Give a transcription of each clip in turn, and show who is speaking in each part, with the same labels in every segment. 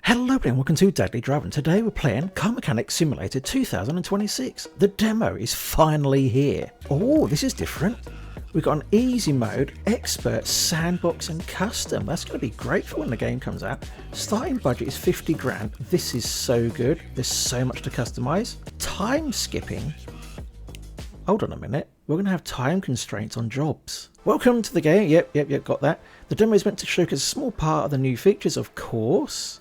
Speaker 1: Hello and welcome to Deadly Drive, and today we're playing Car Mechanic Simulator 2026. The demo is finally here. Oh, this is different. We've got an easy mode, expert, sandbox and custom. That's going to be great for when the game comes out. Starting budget is 50 grand. This is so good. There's so much to customize. Time skipping. Hold on a minute. We're going to have time constraints on jobs. Welcome to the game. Yep, got that. The demo is meant to showcase a small part of the new features, of course.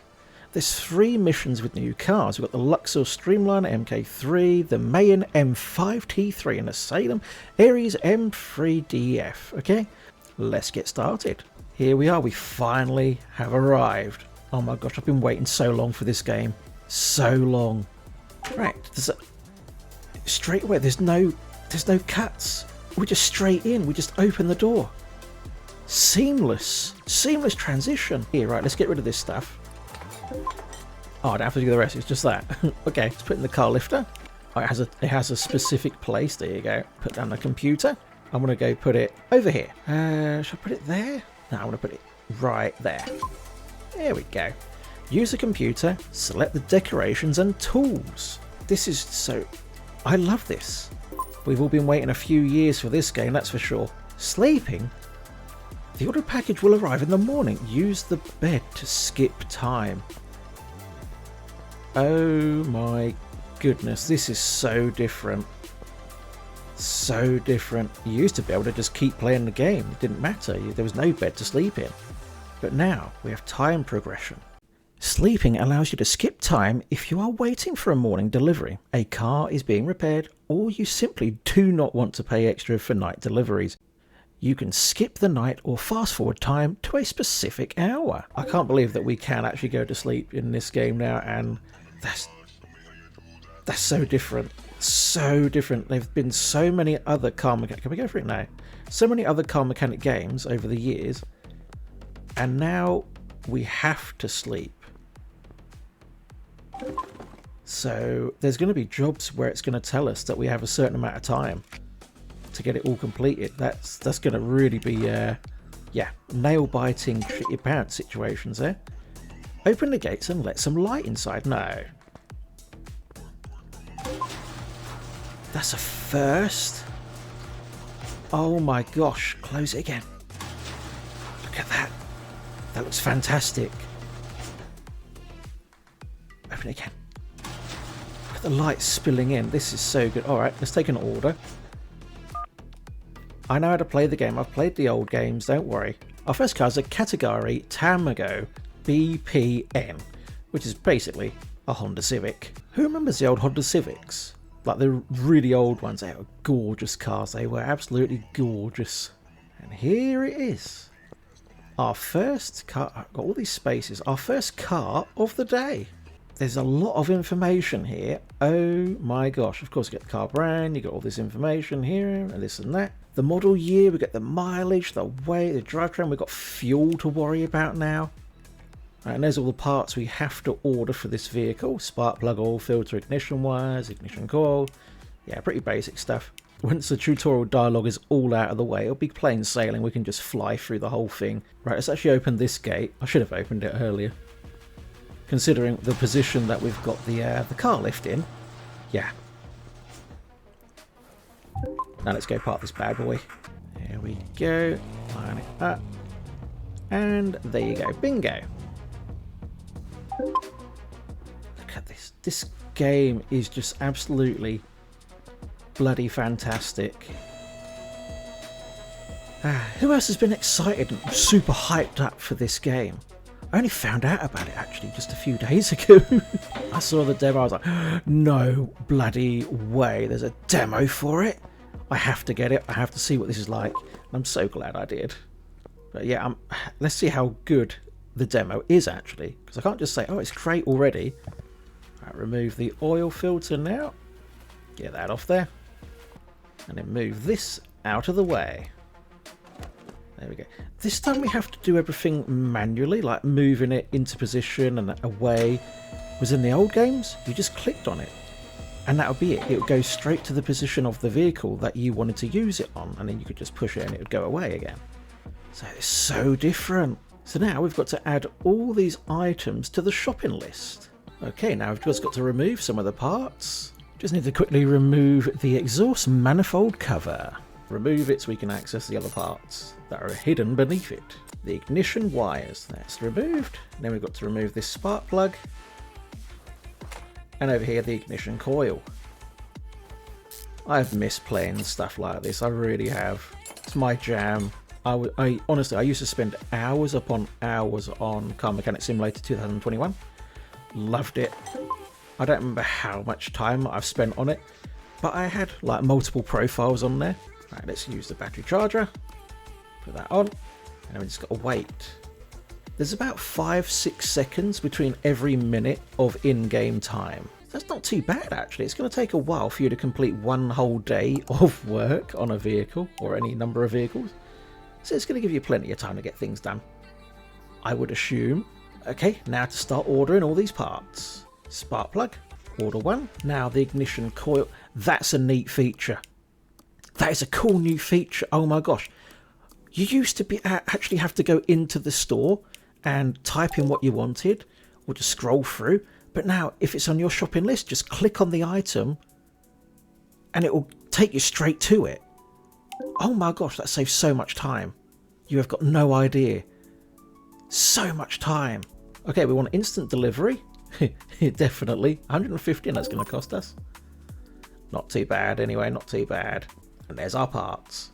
Speaker 1: There's 3 missions with new cars. We've got the Luxor Streamliner MK3, the Mayan M5T3 and the Salem Aries M3DF. Okay, let's get started. Here we are, we finally have arrived. Oh my gosh, I've been waiting so long for this game. So long. Right, straight away, there's no cuts. We're just straight in, we just open the door. Seamless transition. Here, right, let's get rid of this stuff. Oh, I don't have to do the rest, it's just that. Okay, let's put in the car lifter. Oh, it has a specific place, there you go. Put down the computer. I'm going to go put it over here. Should I put it there? No, I want to put it right there. There we go. Use the computer, select the decorations and tools. This is so... I love this. We've all been waiting a few years for this game, that's for sure. Sleeping? The order package will arrive in the morning. Use the bed to skip time. Oh my goodness, this is so different. So different. You used to be able to just keep playing the game. It didn't matter. There was no bed to sleep in. But now we have time progression. Sleeping allows you to skip time if you are waiting for a morning delivery, a car is being repaired, or you simply do not want to pay extra for night deliveries. You can skip the night or fast forward time to a specific hour. I can't believe that we can actually go to sleep in this game now, and that's so different. So different. There've been so many other car mechanic... Can we go for it now? So many other car mechanic games over the years, and now we have to sleep. So there's going to be jobs where it's going to tell us that we have a certain amount of time to get it all completed. That's going to really be nail-biting, shit your pants situations there. Open the gates and let some light inside. No. That's a first. Oh my gosh, close it again. Look at that. That looks fantastic. Open it again. Look at the light spilling in. This is so good. Alright, let's take an order. I know how to play the game. I've played the old games, don't worry. Our first car is a Category Tamago BPN, which is basically a Honda Civic. Who remembers the old Honda Civics? Like the really old ones. They were gorgeous cars. They were absolutely gorgeous. And here it is. Our first car. I've got all these spaces. Our first car of the day. There's a lot of information here. Oh my gosh. Of course, you get the car brand. You got all this information here and this and that. The model year, we get the mileage, the weight, the drivetrain. We've got fuel to worry about now. Right, and there's all the parts we have to order for this vehicle. Spark plug, oil filter, ignition wires, ignition coil. Yeah, pretty basic stuff. Once the tutorial dialogue is all out of the way, it'll be plain sailing. We can just fly through the whole thing. Right, let's actually open this gate. I should have opened it earlier. Considering the position that we've got the car lift in. Yeah. Now let's go park this bad boy. There we go. Line it up. And there you go. Bingo. Look at this. This game is just absolutely bloody fantastic. Who else has been excited and super hyped up for this game? I only found out about it actually just a few days ago. I saw the demo. I was like, no bloody way. There's a demo for it. I have to get it. I have to see what this is like. I'm so glad I did. But yeah, let's see how good the demo is actually. Because I can't just say, oh, it's great already. Right, remove the oil filter now. Get that off there. And then move this out of the way. There we go. This time we have to do everything manually, like moving it into position and away. Was in the old games, you just clicked on it. And that would be it. It would go straight to the position of the vehicle that you wanted to use it on, and then you could just push it and it would go away again. So it's so different. So now we've got to add all these items to the shopping list. Okay, now we've just got to remove some of the parts. Just need to quickly remove the exhaust manifold cover. Remove it so we can access the other parts that are hidden beneath it. The ignition wires, that's removed. Then we've got to remove this spark plug. And over here the ignition coil. I've missed playing stuff like this, I really have. It's my jam. I honestly, I used to spend hours upon hours on Car Mechanic Simulator 2021. Loved it. I don't remember how much time I've spent on it, but I had like multiple profiles on there. Right, let's use the battery charger. Put that on, and then we just got to wait. There's about 5-6 seconds between every minute of in-game time. That's not too bad actually. It's going to take a while for you to complete one whole day of work on a vehicle or any number of vehicles. So it's going to give you plenty of time to get things done, I would assume. Okay, now to start ordering all these parts. Spark plug, order one. Now the ignition coil, that's a neat feature. That is a cool new feature, oh my gosh. You used to actually have to go into the store and type in what you wanted, or just scroll through. But now, if it's on your shopping list, just click on the item and it will take you straight to it. Oh my gosh, that saves so much time. You have got no idea. So much time. Okay, we want instant delivery. Definitely. 150, that's going to cost us. Not too bad anyway, not too bad. And there's our parts.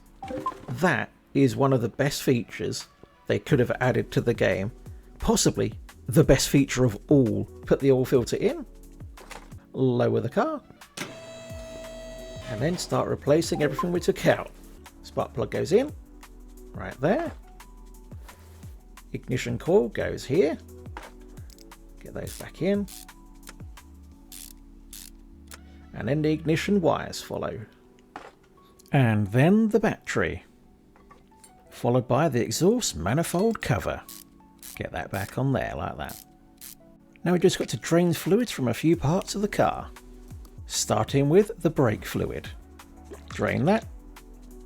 Speaker 1: That is one of the best features they could have added to the game. Possibly the best feature of all. Put the oil filter in. Lower the car. And then start replacing everything we took out. Spark plug goes in, right there. Ignition coil goes here. Get those back in. And then the ignition wires follow. And then the battery. Followed by the exhaust manifold cover. Get that back on there like that. Now we just got to drain fluids from a few parts of the car. Starting with the brake fluid. Drain that.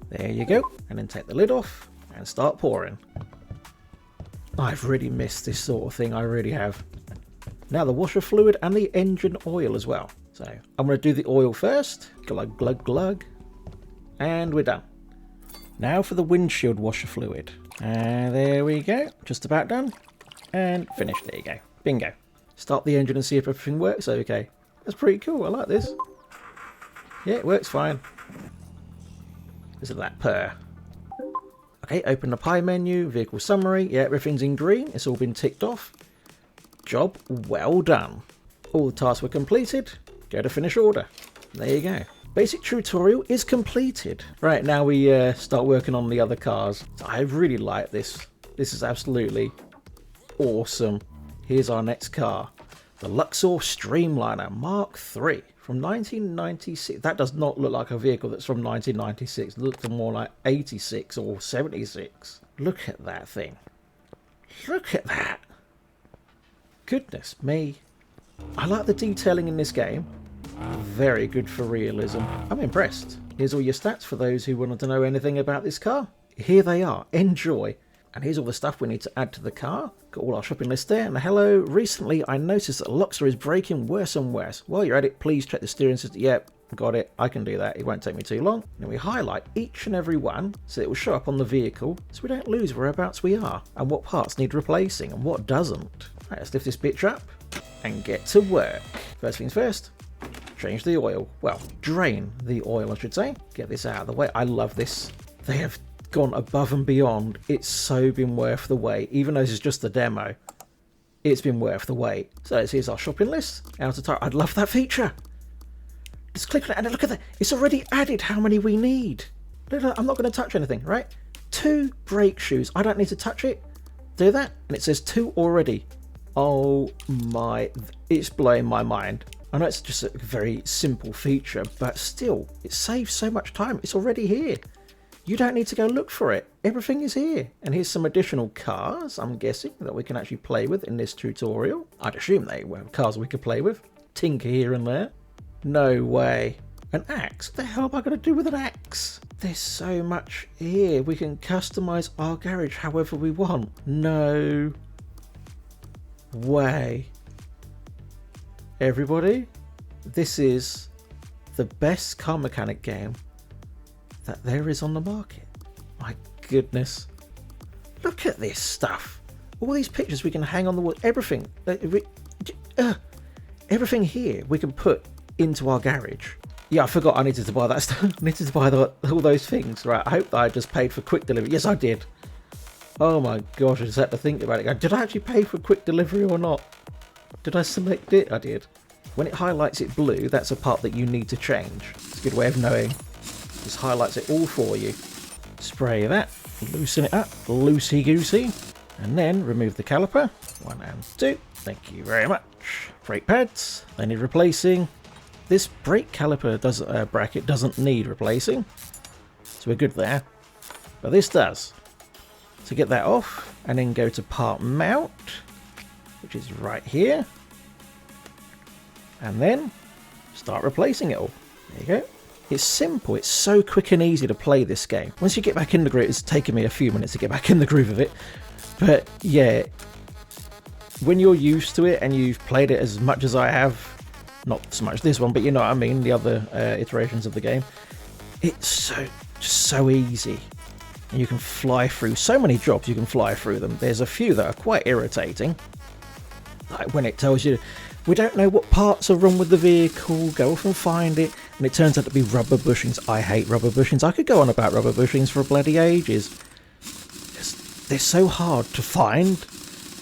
Speaker 1: There you go, and then take the lid off and start pouring. I've really missed this sort of thing, I really have. Now the washer fluid and the engine oil as well. So I'm going to do the oil first. Glug, glug, glug. And we're done. Now for the windshield washer fluid. And there we go, just about done. And finished, there you go. Bingo. Start the engine and see if everything works okay. That's pretty cool, I like this. Yeah, it works fine. Listen to that purr. Okay, open the pie menu, vehicle summary. Yeah, everything's in green. It's all been ticked off. Job well done. All the tasks were completed. Go to finish order. There you go. Basic tutorial is completed. Right, now we start working on the other cars. I really like this. This is absolutely awesome. Here's our next car. The Luxor Streamliner Mark III. From 1996. That does not look like a vehicle that's from 1996. It looks more like 86 or 76. Look at that thing. Look at that. Goodness me. I like the detailing in this game. Very good for realism. I'm impressed. Here's all your stats for those who wanted to know anything about this car. Here they are. Enjoy. And here's all the stuff we need to add to the car. Got all our shopping list there. And hello, recently I noticed that Luxor is braking worse and worse. While you're at it, please check the steering system. Yep, got it. I can do that. It won't take me too long. And we highlight each and every one so it will show up on the vehicle so we don't lose whereabouts we are and what parts need replacing and what doesn't. Right, let's lift this bitch up and get to work. First things first, change the oil. Well, drain the oil, I should say. Get this out of the way. I love this. They have gone above and beyond. It's so been worth the wait. Even though this is just the demo, it's been worth the wait. So here's our shopping list. Out of time. I'd love that feature. Just click on it and look at that. It's already added how many we need. Look, I'm not going to touch anything, right? 2 brake shoes. I don't need to touch it. Do that. And it says 2 already. Oh my. It's blowing my mind. I know it's just a very simple feature, but still, it saves so much time. It's already here. You don't need to go look for it. Everything is here. And here's some additional cars, I'm guessing, that we can actually play with in this tutorial. I'd assume they were cars we could play with. Tinker here and there. No way. An axe? What the hell am I going to do with an axe? There's so much here. We can customize our garage however we want. No way. Everybody, this is the best car mechanic game that there is on the market. My goodness. Look at this stuff. All these pictures we can hang on the wall. Everything. Everything here we can put into our garage. Yeah, I forgot I needed to buy that stuff. I needed to buy all those things. Right, I hope that I just paid for quick delivery. Yes, I did. Oh my gosh, I just had to think about it. Did I actually pay for quick delivery or not? Did I select it? I did. When it highlights it blue, that's a part that you need to change. It's a good way of knowing. Just highlights it all for you. Spray that, loosen it up, loosey-goosey, and then remove the caliper. 1 and 2. Thank you very much. Brake pads, they need replacing. This brake caliper bracket doesn't need replacing, so we're good there. But this does. So get that off, and then go to part mount, which is right here. And then start replacing it all. There you go. It's simple. It's so quick and easy to play this game. Once you get back in the groove, it's taken me a few minutes to get back in the groove of it. But yeah, when you're used to it and you've played it as much as I have, not so much this one, but you know what I mean, the other iterations of the game, it's just so easy. And you can fly through so many jobs, you can fly through them. There's a few that are quite irritating. Like when it tells you, we don't know what parts are wrong with the vehicle, go off and find it, and it turns out to be rubber bushings. I hate rubber bushings. I could go on about rubber bushings for bloody ages. They're so hard to find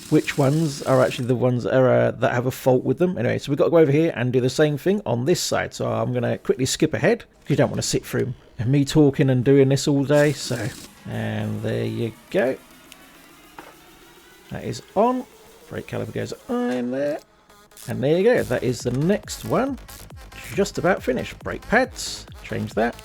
Speaker 1: which ones are actually the ones that, that have a fault with them. Anyway, so we've got to go over here and do the same thing on this side. So I'm going to quickly skip ahead, because you don't want to sit through me talking and doing this all day. So, and there you go. That is on. Brake caliper goes on there. And there you go, that is the next one. Just about finished. Brake pads, change that.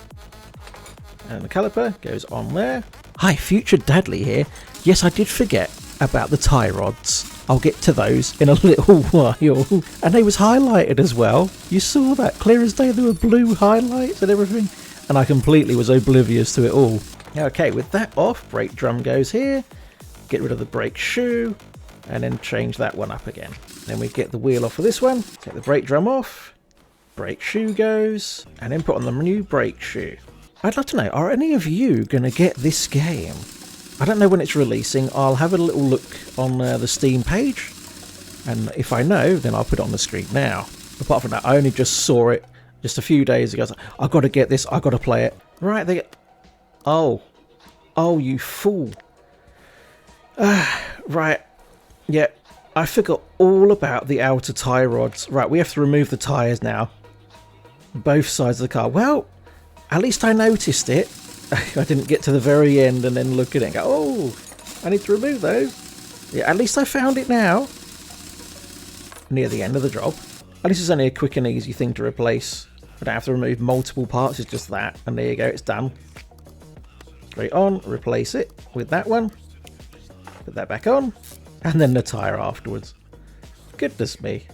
Speaker 1: And the caliper goes on there. Hi, Future Dadley here. Yes, I did forget about the tie rods. I'll get to those in a little while. And they was highlighted as well. You saw that clear as day, there were blue highlights and everything. And I completely was oblivious to it all. Okay, with that off, brake drum goes here. Get rid of the brake shoe. And then change that one up again. Then we get the wheel off of this one, take the brake drum off, brake shoe goes, and then put on the new brake shoe. I'd love to know, are any of you going to get this game? I don't know when it's releasing. I'll have a little look on the Steam page, and if I know, then I'll put it on the screen now. Apart from that, I only just saw it just a few days ago. I was like, I've got to get this, I've got to play it. Right, they get... Oh, you fool. Right. Yeah, I forgot all about the outer tie rods. Right, we have to remove the tyres now. Both sides of the car. Well, at least I noticed it. I didn't get to the very end and then look at it and go, oh, I need to remove those. Yeah, at least I found it now. Near the end of the job. At least it's only a quick and easy thing to replace. I don't have to remove multiple parts, it's just that. And there you go, it's done. Straight on, replace it with that one. Put that back on. And then the tyre afterwards. Goodness me.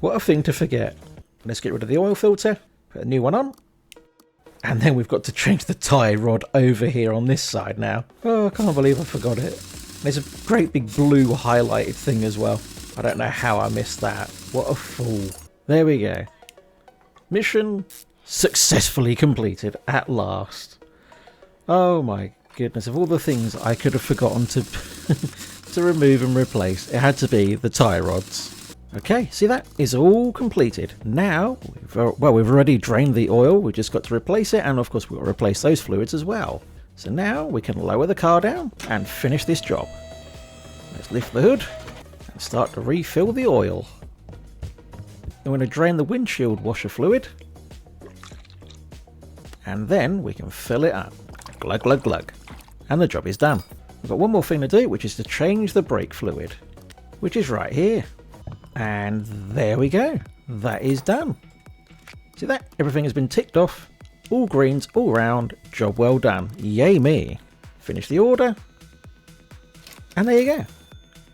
Speaker 1: What a thing to forget. Let's get rid of the oil filter. Put a new one on. And then we've got to change the tie rod over here on this side now. Oh, I can't believe I forgot it. There's a great big blue highlighted thing as well. I don't know how I missed that. What a fool. There we go. Mission successfully completed at last. Oh my goodness. Of all the things I could have forgotten to... to remove and replace, it had to be the tie rods. Okay, see, that is all completed. Now, we've already drained the oil, we just got to replace it, and of course we've got to replace those fluids as well. So now we can lower the car down and finish this job. Let's lift the hood and start to refill the oil. I'm going to drain the windshield washer fluid, and then we can fill it up. Glug, glug, glug. And the job is done. We've got one more thing to do, which is to change the brake fluid, which is right here. And there we go. That is done. See that? Everything has been ticked off. All greens, all round. Job well done. Yay me. Finish the order. And there you go.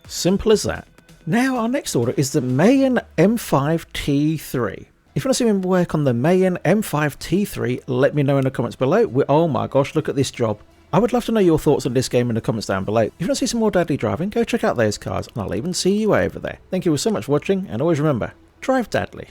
Speaker 1: Simple as that. Now our next order is the Mayan M5 T3. If you want to see me work on the Mayan M5 T3, let me know in the comments below. Oh my gosh, look at this job. I would love to know your thoughts on this game in the comments down below. If you want to see some more Dadly driving, go check out those cars, and I'll even see you over there. Thank you all so much for watching, and always remember, drive Dadly.